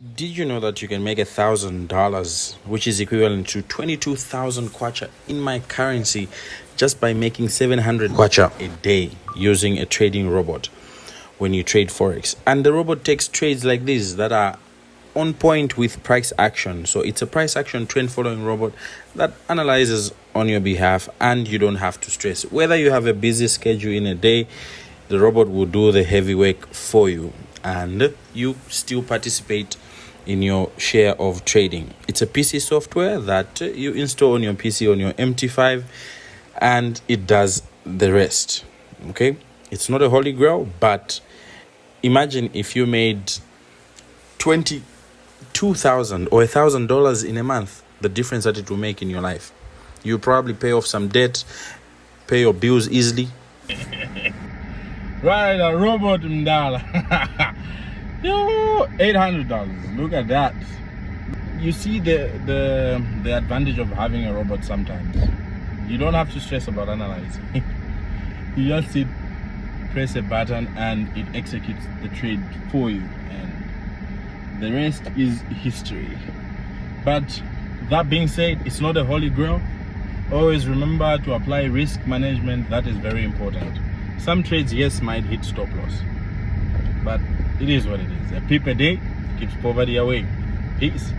Did you know that you can make $1,000, which is equivalent to 22,000 kwacha in my currency, just by making 700 kwacha a day using a trading robot when you trade Forex? And the robot takes trades like these that are on point with price action. So it's a price action trend following robot that analyzes on your behalf, and you don't have to stress. Whether you have a busy schedule in a day, the robot will do the heavy work for you, and you still participate in your share of trading. It's a PC software that you install on your PC on your MT5, and it does the rest. Okay, it's not a holy grail, but imagine if you made 22,000 or $1,000 in a month, the difference that it will make in your life. You probably pay off some debt, pay your bills easily. Right, a robot mdala. Yo, $800. Look at that. You see the advantage of having a robot sometimes. You don't have to stress about analyzing. You just sit, press a button, and it executes the trade for you, and the rest is history. But that being said, it's not a holy grail. Always remember to apply risk management. That is very important. Some trades, yes, might hit stop loss, but it is what it is. A pip a day keeps poverty away. Peace.